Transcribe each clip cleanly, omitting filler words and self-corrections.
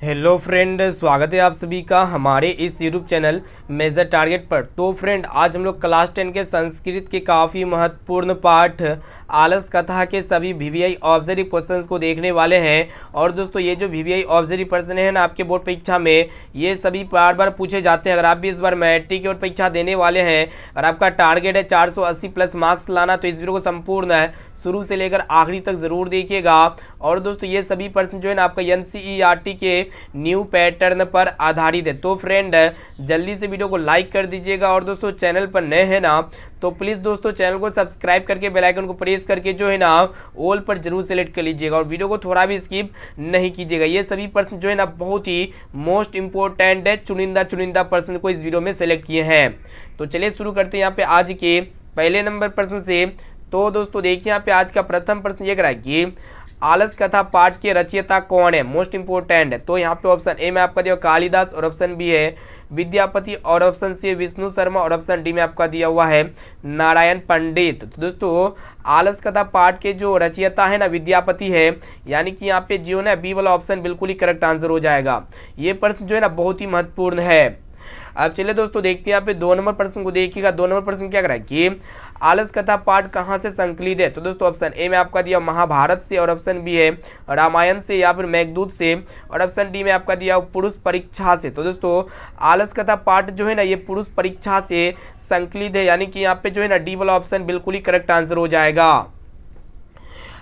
Hello friend, स्वागत है आप सभी का हमारे इस यूट्यूब चैनल मेजर टारगेट पर। तो फ्रेंड, आज हम लोग क्लास 10 के संस्कृत के काफ़ी महत्वपूर्ण पाठ आलस कथा के सभी वीवीआई ऑब्जर्व क्वेश्चंस को देखने वाले हैं। और दोस्तों, ये जो वीवीआई ऑब्जर्व प्रश्न है ना, आपके बोर्ड परीक्षा में ये सभी बार बार पूछे जाते हैं। अगर आप भी इस बार मैट्रिक की बोर्ड परीक्षा देने वाले हैं और आपका टारगेट है 480 प्लस मार्क्स लाना, तो इस वीडियो को संपूर्ण शुरू से लेकर आखिरी तक ज़रूर देखिएगा। और दोस्तों, ये सभी प्रश्न जो है ना आपका एनसीईआरटी के न्यू पैटर्न पर आधारित है। तो फ्रेंड, जल्दी से वीडियो को लाइक कर दीजिएगा। और दोस्तों, चैनल पर नए हैं ना तो प्लीज़ दोस्तों चैनल को सब्सक्राइब करके बेल आइकन को प्रेस करके जो है ना ऑल पर जरूर सेलेक्ट कर लीजिएगा और वीडियो को थोड़ा भी स्किप नहीं कीजिएगा। ये सभी प्रश्न जो है ना बहुत ही मोस्ट इंपॉर्टेंट है, चुनिंदा प्रश्न को इस वीडियो में सेलेक्ट किए हैं। तो चलिए शुरू करते हैं यहाँ पे आज के पहले नंबर प्रश्न से। तो दोस्तों देखिए, यहाँ पे आज का प्रथम प्रश्न ये करा कि आलस कथा पाठ के रचयिता कौन है, मोस्ट इंपोर्टेंट है। तो यहाँ पे ऑप्शन ए में आपका दिया कालिदास और ऑप्शन बी है विद्यापति और ऑप्शन सी विष्णु शर्मा और ऑप्शन डी में आपका दिया हुआ है नारायण पंडित। तो दोस्तों, आलस कथा पाठ के जो रचयिता है ना विद्यापति है, यानी कि यहाँ पे जो ना बी वाला ऑप्शन बिल्कुल ही करेक्ट आंसर हो जाएगा। ये प्रश्न जो है ना बहुत ही महत्वपूर्ण है। अब चलिए दोस्तों देखते हैं यहाँ पे 2 नंबर प्रश्न को देखिएगा। 2 नंबर प्रश्न क्या करा कि आलस कथा पाठ कहाँ से संकलित है। तो दोस्तों, ऑप्शन ए में आपका दिया महाभारत से और ऑप्शन बी है रामायण से या फिर मेघदूत से और ऑप्शन डी में आपका दिया पुरुष परीक्षा से। तो दोस्तों, आलस कथा पाठ जो है ना ये पुरुष परीक्षा से संकलित है, यानी कि यहाँ पे जो है ना डी वाला ऑप्शन बिल्कुल ही करेक्ट आंसर हो जाएगा।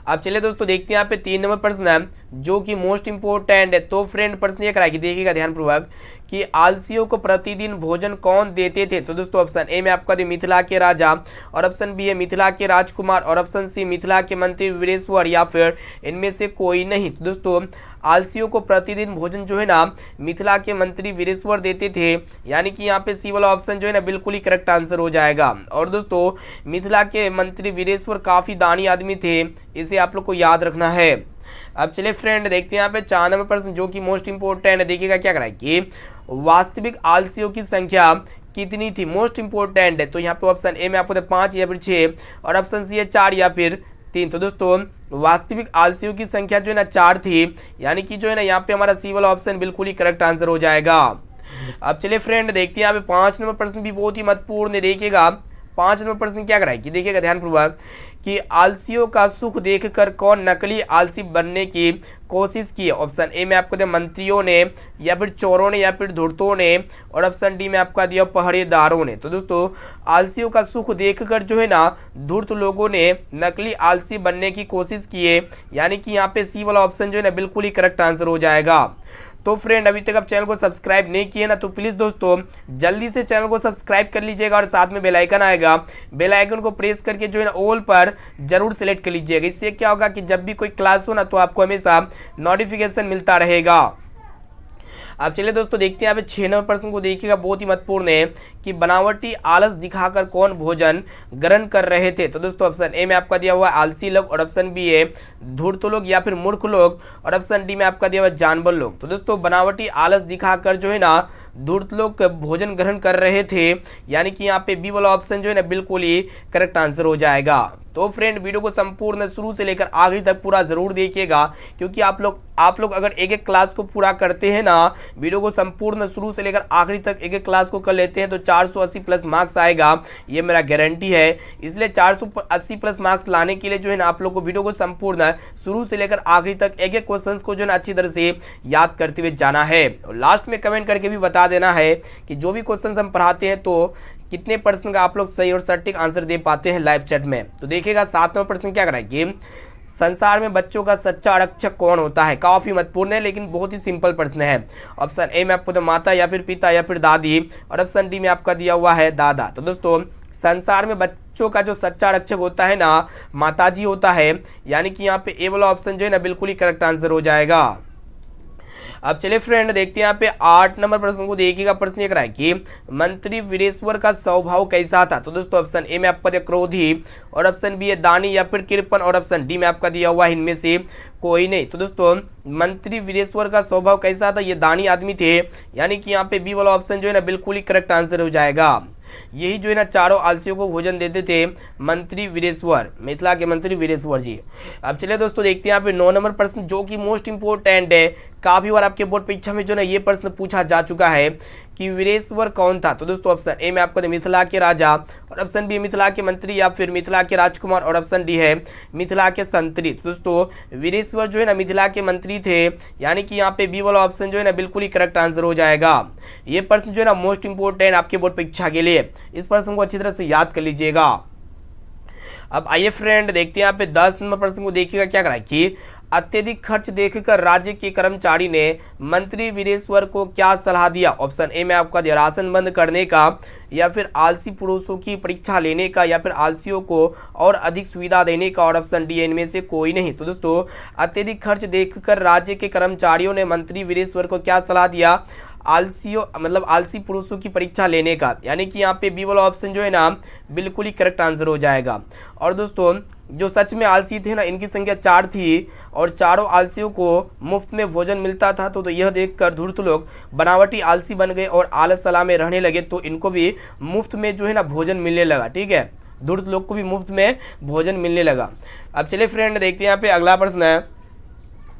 अब चलिए दोस्तों देखते हैं यहाँ पे 3 नंबर प्रश्न है जो कि मोस्ट इंपोर्टेंट है। तो फ्रेंड, प्रश्न ये कराएगी, देखिएगा ध्यानपूर्वक कि आलसियों को प्रतिदिन भोजन कौन देते थे। तो दोस्तों, ऑप्शन ए में आपका मिथिला के राजा और ऑप्शन बी है मिथिला के राजकुमार और ऑप्शन सी मिथिला के मंत्री वीरेश्वर या फिर इनमें से कोई नहीं। तो दोस्तों, आलसियों को प्रतिदिन भोजन जो है ना मिथिला के मंत्री वीरेश्वर देते थे, यानी कि यहाँ पे सी वाला ऑप्शन जो है ना बिल्कुल ही करेक्ट आंसर हो जाएगा। और दोस्तों, मिथिला के मंत्री वीरेश्वर काफ़ी दानी आदमी थे, इसे आप लोग को याद रखना है। अब चलिए फ्रेंड देखते हैं यहाँ पे 4 नंबर प्रश्न जो कि मोस्ट इंपोर्टेंट है। देखिएगा क्या कराए कि वास्तविक आलसियों की संख्या कितनी थी, मोस्ट इंपोर्टेंट है। तो यहाँ पे ऑप्शन ए में आपको 5 या फिर 6 और ऑप्शन सी है 4 या फिर 3। तो दोस्तों, वास्तविक आलसियों की संख्या जो है ना 4 थी, यानी कि जो है ना यहाँ पे हमारा सी वाला ऑप्शन बिल्कुल ही करेक्ट आंसर हो जाएगा। अब चलिए फ्रेंड देखते हैं यहाँ पे 5 नंबर प्रश्न भी बहुत ही महत्वपूर्ण है। देखिएगा 5 नंबर प्रश्न क्या कराएगी, देखिएगा ध्यानपूर्वक कि आलसियों का सुख देखकर कौन नकली आलसी बनने की कोशिश की। ऑप्शन ए में आपको दिया मंत्रियों ने या फिर चोरों ने या फिर धूर्तों ने और ऑप्शन डी में आपका दिया पहरेदारों ने। तो दोस्तों, आलसियों का सुख देखकर जो है ना धूर्त लोगों ने नकली आलसी बनने की कोशिश की है, यानी कि यहाँ पे सी वाला ऑप्शन जो है ना बिल्कुल ही करेक्ट आंसर हो जाएगा। तो फ्रेंड, अभी तक आप चैनल को सब्सक्राइब नहीं किए ना तो प्लीज़ दोस्तों जल्दी से चैनल को सब्सक्राइब कर लीजिएगा और साथ में बेल आइकन आएगा, बेल आइकन को प्रेस करके जो है ना ऑल पर जरूर सेलेक्ट कर लीजिएगा। इससे क्या होगा कि जब भी कोई क्लास हो ना तो आपको हमेशा नोटिफिकेशन मिलता रहेगा। अब चलिए दोस्तों देखते हैं यहाँ पे 6 नंबर प्रश्न को देखिएगा, बहुत ही महत्वपूर्ण है कि बनावटी आलस दिखाकर कौन भोजन ग्रहण कर रहे थे। तो दोस्तों, ऑप्शन ए में आपका दिया हुआ आलसी लोग और ऑप्शन बी है धूर्त लोग या फिर मूर्ख लोग और ऑप्शन डी में आपका दिया हुआ जानवर लोग। तो दोस्तों, बनावटी आलस दिखाकर जो है ना धूर्त लोग भोजन ग्रहण कर रहे थे, यानी कि यहाँ पे बी वाला ऑप्शन जो है ना बिल्कुल ही करेक्ट आंसर हो जाएगा। तो फ्रेंड, वीडियो को संपूर्ण शुरू से लेकर आखिरी तक पूरा जरूर देखिएगा, क्योंकि आप लोग अगर एक एक क्लास को पूरा करते हैं ना, वीडियो को संपूर्ण शुरू से लेकर आखिरी तक एक एक क्लास को कर लेते हैं तो 480 प्लस मार्क्स आएगा, ये मेरा गारंटी है। इसलिए 480 प्लस मार्क्स लाने के लिए जो है ना आप लोग को वीडियो को संपूर्ण शुरू से लेकर आखिरी तक एक एक क्वेश्चन को जो है ना अच्छी तरह से याद करते हुए जाना है। और लास्ट में कमेंट करके भी बता देना है कि जो भी क्वेश्चन हम पढ़ाते हैं तो कितने % का आप लोग सही और सटीक आंसर दे पाते हैं लाइव चैट में। तो देखिएगा 7 नंबर प्रश्न क्या कराएगी, संसार में बच्चों का सच्चा आरक्षक कौन होता है। काफ़ी महत्वपूर्ण है लेकिन बहुत ही सिंपल प्रश्न है। ऑप्शन ए में आपको तो माता या फिर पिता या फिर दादी और ऑप्शन डी में आपका दिया हुआ है दादा। तो दोस्तों, संसार में बच्चों का जो सच्चा आरक्षक होता है ना माताजी होता है, यानी कि यहाँ पे ए वाला ऑप्शन जो है ना बिल्कुल ही करेक्ट आंसर हो जाएगा। अब चलिए फ्रेंड देखते हैं यहाँ पे 8 नंबर प्रश्न को देखिएगा। प्रश्न ये कराए कि मंत्री वीरेश्वर का स्वभाव कैसा था। तो दोस्तों, ऑप्शन ए में आपका दिया क्रोधी और ऑप्शन बी है दानी या फिर कृपण और ऑप्शन डी में आपका दिया हुआ है इनमें से कोई नहीं। तो दोस्तों, मंत्री वीरेश्वर का स्वभाव कैसा था, ये दानी आदमी थे, यानी कि यहाँ पे बी वाला ऑप्शन जो है ना बिल्कुल ही करेक्ट आंसर हो जाएगा। यही जो है ना चारों आलसियों को भोजन देते थे मंत्री वीरेश्वर, मिथिला के मंत्री वीरेश्वर जी। अब चलिए दोस्तों देखते हैं यहाँ पे 9 नंबर प्रश्न जो कि मोस्ट इंपोर्टेंट है, काफी बार आपके बोर्ड परीक्षा में जो ना ये प्रश्न पूछा जा चुका है कि वीरेश्वर कौन था। तो दोस्तों ऑप्शन ए में आपको मिथिला के राजा, और ऑप्शन बी मिथिला के मंत्री, या फिर मिथिला के राजकुमार, और ऑप्शन डी है मिथिला के संतरी। तो दोस्तों वीरेश्वर जो है ना मिथिला के मंत्री थे, यानी कि यहाँ पे बी वाला ऑप्शन जो है ना बिल्कुल ही करेक्ट आंसर हो जाएगा। ये प्रश्न जो है ना मोस्ट इंपोर्टेंट आपके बोर्ड परीक्षा के लिए, इस प्रश्न को अच्छी तरह से याद कर लीजिएगा। अब आइए फ्रेंड देखते हैं यहाँ पे 10 नंबर प्रश्न को देखिएगा क्या करा कि अत्यधिक खर्च देखकर राज्य के कर्मचारी ने मंत्री वीरेश्वर को क्या सलाह दिया। ऑप्शन ए में आपका दिया राशन बंद करने का, या फिर आलसी पुरुषों की परीक्षा लेने का, या फिर आलसियों को और अधिक सुविधा देने का, और ऑप्शन डी इनमें से कोई नहीं। तो दोस्तों अत्यधिक खर्च देखकर राज्य के कर्मचारियों ने मंत्री वीरेश्वर को क्या सलाह दिया, आलसियों मतलब आलसी पुरुषों की परीक्षा लेने का, यानी कि यहाँ पे बी वाला ऑप्शन जो है ना बिल्कुल ही करेक्ट आंसर हो जाएगा। और दोस्तों जो सच में आलसी थे ना इनकी संख्या 4 थी, और चारों आलसियों को मुफ्त में भोजन मिलता था। तो यह देखकर धूर्त लोग बनावटी आलसी बन गए और आलस सलाह में रहने लगे, तो इनको भी मुफ्त में जो है ना भोजन मिलने लगा। ठीक है, धूर्त लोग को भी मुफ्त में भोजन मिलने लगा। अब चलिए फ्रेंड देखते हैं यहाँ पे अगला प्रश्न है।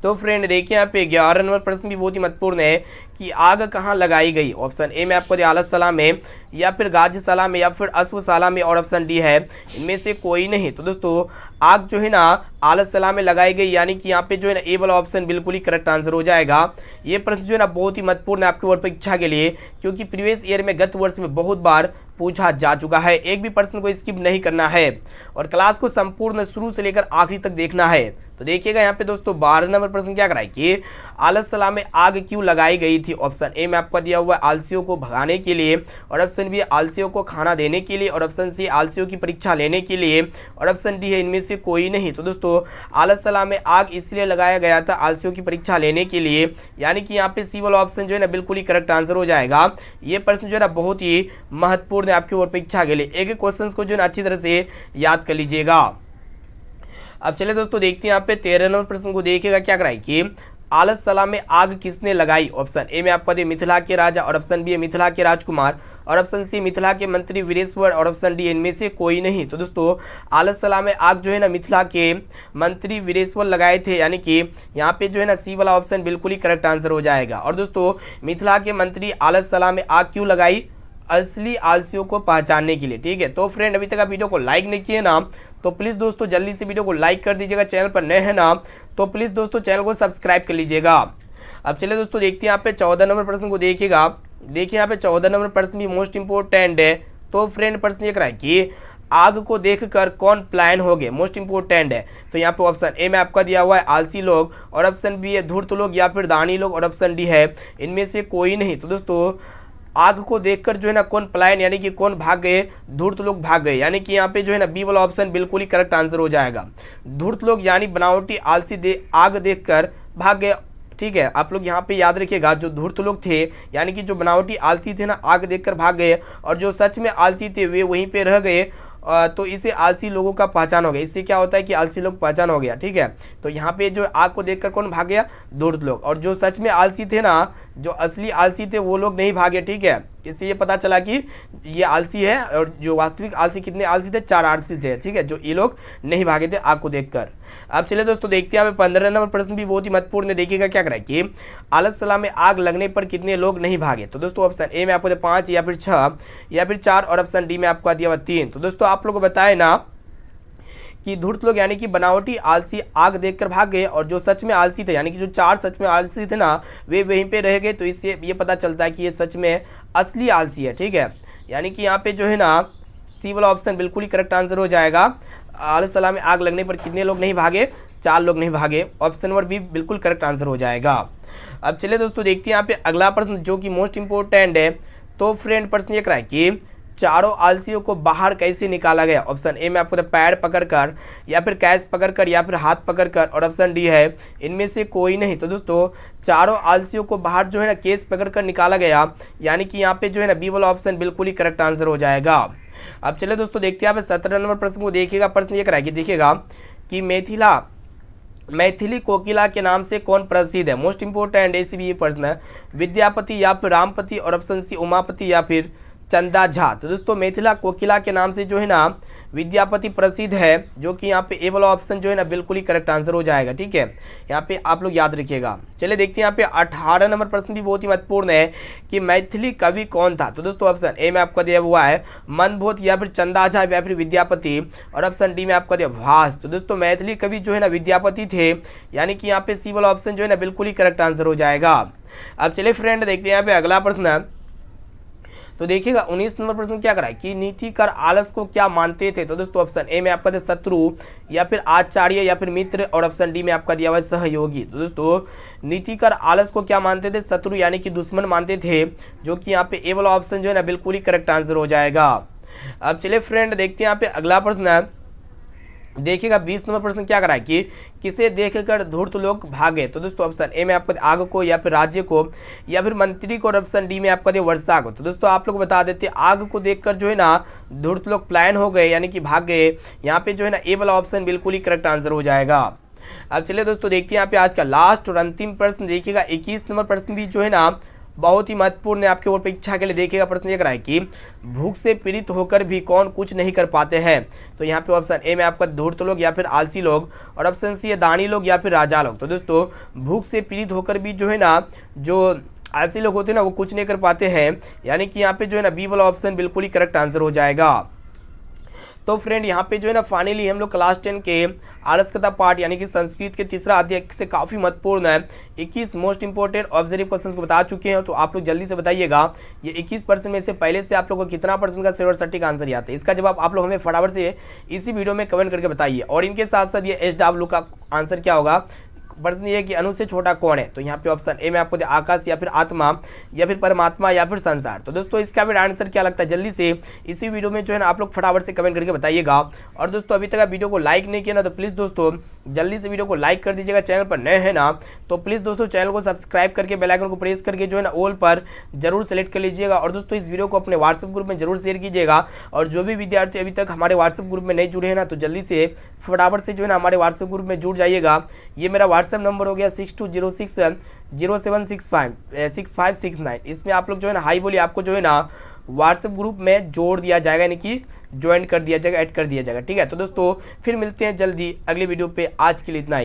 तो फ्रेंड देखिए यहाँ पे 11 नंबर प्रश्न भी बहुत ही महत्वपूर्ण है कि आग कहाँ लगाई गई। ऑप्शन ए में आपको आलसशाला में, या फिर गाज्यशाला में, या फिर अश्वशाला में, और ऑप्शन डी है इनमें से कोई नहीं। तो दोस्तों आग जो है ना आलसशाला में लगाई गई, यानी कि यहाँ पे जो है ना ए वाला ऑप्शन बिल्कुल ही करेक्ट आंसर हो जाएगा। ये प्रश्न जो है ना बहुत ही महत्वपूर्ण है आपके बोर्ड परीक्षा के लिए, क्योंकि प्रीवियस ईयर में गत वर्ष में बहुत बार पूछा जा चुका है। एक भी प्रश्न को स्किप नहीं करना है और क्लास को संपूर्ण शुरू से लेकर आखिरी तक देखना है। तो देखिएगा यहाँ पे दोस्तों 12 नंबर प्रश्न क्या कराए कि आलसशाला में आग क्यों लगाई गई थी। ऑप्शन ए में आपका दिया हुआ है आलसियों को भगाने के लिए, और ऑप्शन बी आलसियों को खाना देने के लिए, और ऑप्शन सी आलसियों की परीक्षा लेने के लिए, और ऑप्शन डी है इनमें से कोई नहीं। तो दोस्तों आलसशाला में आग इसलिए लगाया गया था आलसियों की परीक्षा लेने के लिए, यानी कि यहाँ पे सी वाला ऑप्शन जो है ना बिल्कुल ही करेक्ट आंसर हो जाएगा। ये प्रश्न जो है ना बहुत ही महत्वपूर्ण है आपके बोर्ड परीक्षा के लिए, एक एक क्वेश्चन को जो है ना अच्छी तरह से याद कर लीजिएगा। अब चलिए दोस्तों देखते हैं यहाँ पे 13 नंबर प्रश्न को देखिएगा क्या कराई कि आलसशाला में आग किसने लगाई। ऑप्शन ए में आपका दिया मिथिला के राजा, और ऑप्शन बी है मिथिला के राजकुमार, और ऑप्शन सी मिथिला के मंत्री वीरेश्वर, और ऑप्शन डी इनमें से कोई नहीं। तो दोस्तों आलसशाला में आग जो है ना मिथिला के मंत्री वीरेश्वर लगाए थे, यानी कि यहाँ पे जो है ना सी वाला ऑप्शन बिल्कुल ही करेक्ट आंसर हो जाएगा। और दोस्तों मिथिला के मंत्री आलसशाला में आग क्यों लगाई, असली आलसियों को पहचानने के लिए। ठीक है, तो फ्रेंड अभी तक आप वीडियो को लाइक नहीं किए ना, तो प्लीज़ दोस्तों जल्दी से वीडियो को लाइक कर दीजिएगा। चैनल पर नए हैं ना तो प्लीज़ दोस्तों चैनल को सब्सक्राइब कर लीजिएगा। अब चलिए दोस्तों देखते हैं यहाँ पे 14 नंबर प्रश्न को देखिएगा। देखिए यहाँ पे 14 नंबर प्रश्न भी मोस्ट इंपोर्टेंट है। तो फ्रेंड प्रश्न ये कराए कि आग को देखकर कौन प्लान हो गए, मोस्ट इंपोर्टेंट है। तो यहाँ पे ऑप्शन ए में आपका दिया हुआ है आलसी लोग, और ऑप्शन बी है धूर्त लोग, या फिर दानी लोग, और ऑप्शन डी है इनमें से कोई नहीं। तो दोस्तों आग को देखकर जो है ना कौन प्लान, यानी कि कौन भाग गए, धूर्त लोग भाग गए, यानी कि यहाँ पे जो है ना बी वाला ऑप्शन बिल्कुल ही करेक्ट आंसर हो जाएगा। धूर्त लोग यानी बनावटी आलसी आग देखकर भाग गए। ठीक है, आप लोग यहाँ पे याद रखिएगा, जो धूर्त लोग थे यानी कि जो बनावटी आलसी थे ना आग देखकर भाग गए, और जो सच में आलसी थे वे वहीं पे रह गए। तो इसे आलसी लोगों का पहचान हो गया। इससे क्या होता है कि आलसी लोग पहचान हो गया। ठीक है, तो यहाँ पे जो आग को देखकर कौन भाग गया, धूर्त लोग, और जो सच में आलसी थे ना, जो असली आलसी थे वो लोग नहीं भागे। ठीक है, इससे ये पता चला कि ये आलसी है, और जो वास्तविक आलसी कितने आलसी थे, 4 आलसी थे। ठीक है, जो ये लोग नहीं भागे थे आग को देखकर। अब चलिए दोस्तों देखते हैं 15 नंबर प्रश्न भी बहुत ही महत्वपूर्ण है। देखिएगा क्या कराए कि आलसशाला में आग लगने पर कितने लोग नहीं भागे। तो दोस्तों ऑप्शन ए में आपको 5, या फिर 6, या फिर 4, और ऑप्शन डी में आपको दिया हुआ 3। तो दोस्तों आप लोगों को बताए ना कि धूर्त लोग यानी कि बनावटी आलसी आग देखकर भाग गए, और जो सच में आलसी थे यानी कि जो 4 सच में आलसी थे ना वे वहीं पे रह गए। तो इससे ये पता चलता है कि ये सच में असली आलसी है। ठीक है, यानी कि यहाँ पे जो है ना सी वाला ऑप्शन बिल्कुल ही करेक्ट आंसर हो जाएगा। आलसशाला में आग लगने पर कितने लोग नहीं भागे, 4 लोग नहीं भागे। ऑप्शन नंबर बी बिल्कुल करेक्ट आंसर हो जाएगा। अब चलिए दोस्तों देखते हैं यहाँ पे अगला प्रश्न जो कि मोस्ट इंपोर्टेंट है। तो फ्रेंड प्रश्न ये कराए कि चारों आलसियों को बाहर कैसे निकाला गया। ऑप्शन ए में आपको पैर पकड़कर, या फिर कैच पकड़कर, या फिर हाथ पकड़कर, और ऑप्शन डी है इनमें से कोई नहीं। तो दोस्तों चारों आलसियों को बाहर जो है ना केस पकड़कर निकाला गया, यानी कि यहाँ पे जो है ना बी वाला ऑप्शन बिल्कुल ही करेक्ट आंसर हो जाएगा। अब चलिए दोस्तों देखते हैं यहाँ पे 17 नंबर प्रश्न को देखिएगा। प्रश्न ये कराएगी, देखिएगा कि मैथिली कोकिला के नाम से कौन प्रसिद्ध है। मोस्ट इंपोर्टेंट ऐसी भी ये प्रश्न है। विद्यापति, या फिर रामपति, और ऑप्शन सी उमापति, या फिर चंदा झा। तो दोस्तों मिथिला कोकिला के नाम से जो है ना विद्यापति प्रसिद्ध है, जो कि यहाँ पे ए वाला ऑप्शन जो है ना बिल्कुल ही करेक्ट आंसर हो जाएगा। ठीक है, यहाँ पे आप लोग याद रखिएगा। चलिए देखते हैं यहाँ पे 18 नंबर प्रश्न भी बहुत ही महत्वपूर्ण है कि मैथिली कवि कौन था। तो दोस्तों ऑप्शन ए में आपका दिया हुआ है मनभूत, या फिर चंदा झा, या फिर विद्यापति, और ऑप्शन डी में आपका दिया भास। तो दोस्तों मैथिली कवि जो है ना विद्यापति थे, यानी कि यहाँ पे सी वाला ऑप्शन जो है ना बिल्कुल ही करेक्ट आंसर हो जाएगा। अब चलिए फ्रेंड देखते हैं यहाँ पे अगला प्रश्न। तो देखिएगा 19 नंबर प्रश्न क्या करा है कि नीतिकार आलस को क्या मानते थे। तो दोस्तों ऑप्शन ए में आपका दिया शत्रु, या फिर आचार्य, या फिर मित्र, और ऑप्शन डी में आपका दिया हुआ है सहयोगी। तो दोस्तों नीतिकार आलस को क्या मानते थे, शत्रु यानी कि दुश्मन मानते थे, जो कि यहाँ पे ए वाला ऑप्शन जो है ना बिल्कुल ही करेक्ट आंसर हो जाएगा। अब चलिए फ्रेंड देखते हैं यहाँ पे अगला प्रश्न। देखिएगा 20 नंबर प्रश्न क्या करा है कि किसे देखकर धूर्त लोग भागे। तो दोस्तों ऑप्शन ए में आपका आग को, या फिर राज्य को, या फिर मंत्री को, और ऑप्शन डी में आपका दे वर्षा को। तो दोस्तों आप लोग बता देते हैं आग को देखकर जो है ना धूर्त लोग प्लान हो गए, यानी कि भाग गए। यहाँ पे जो है ना ए वाला ऑप्शन बिल्कुल ही करेक्ट आंसर हो जाएगा। अब चलिए दोस्तों देखते हैं यहाँ पे आज का लास्ट और अंतिम प्रश्न। देखिएगा 21 नंबर प्रश्न भी जो है ना बहुत ही महत्वपूर्ण है आपके बोर्ड परीक्षा के लिए। देखिएगा प्रश्न ये है कि भूख से पीड़ित होकर भी कौन कुछ नहीं कर पाते हैं। तो यहाँ पे ऑप्शन ए में आपका धूर्त लोग, या फिर आलसी लोग, और ऑप्शन सी है दानी लोग, या फिर राजा लोग। तो दोस्तों भूख से पीड़ित होकर भी जो है ना जो आलसी लोग होते हैं ना वो कुछ नहीं कर पाते हैं, यानी कि यहाँ पे जो है ना बी वाला ऑप्शन बिल्कुल ही करेक्ट आंसर हो जाएगा। तो फ्रेंड यहाँ पे जो है ना फाइनली हम लोग क्लास 10 के आलस कथा पार्ट यानी कि संस्कृत के तीसरा अध्याय से काफ़ी महत्वपूर्ण है 21 मोस्ट इंपोर्टेंट ऑब्जर्व क्वेश्चंस को बता चुके हैं। तो आप लोग जल्दी से बताइएगा ये 21% में से पहले से आप लोगों को कितना परसेंट का सिल्वर सटीक आंसर ही आता है। इसका जवाब आप लोग हमें फटाफट से इसी वीडियो में कमेंट करके बताइए। और इनके साथ साथ ये SW का आंसर क्या होगा। प्रश्न ये कि अनु से छोटा कौन है। तो यहाँ पे ऑप्शन ए में आपको आकाश, या फिर आत्मा, या फिर परमात्मा, या फिर संसार। तो दोस्तों इसका भी आंसर क्या लगता है जल्दी से इसी वीडियो में जो है ना आप लोग फटाफट से कमेंट करके बताइएगा। और दोस्तों अभी तक आप वीडियो को लाइक नहीं किया ना तो प्लीज़ दोस्तों जल्दी से वीडियो को लाइक कर दीजिएगा। चैनल पर नए हैं ना तो प्लीज़ दोस्तों चैनल को सब्सक्राइब करके बेल आइकन को प्रेस करके जो है ना ऑल पर जरूर सेलेक्ट कर लीजिएगा। और दोस्तों इस वीडियो को अपने व्हाट्सएप ग्रुप में जरूर शेयर कीजिएगा। और जो भी विद्यार्थी अभी तक हमारे व्हाट्सएप ग्रुप में नहीं जुड़े हैं ना तो जल्दी से फटाफट से जो है ना हमारे व्हाट्सएप ग्रुप में जुड़ जाइएगा। ये मेरा व्हाट्सएप नंबर हो गया 6206076569। इसमें आप लोग जो है ना हाई बोलिए, आपको जो है ना व्हाट्सएप ग्रुप में जोड़ दिया जाएगा, यानी कि ज्वाइन कर दिया जाएगा, ऐड कर दिया जाएगा। ठीक है, तो दोस्तों फिर मिलते हैं जल्दी अगले वीडियो पे। आज के लिए इतना ही।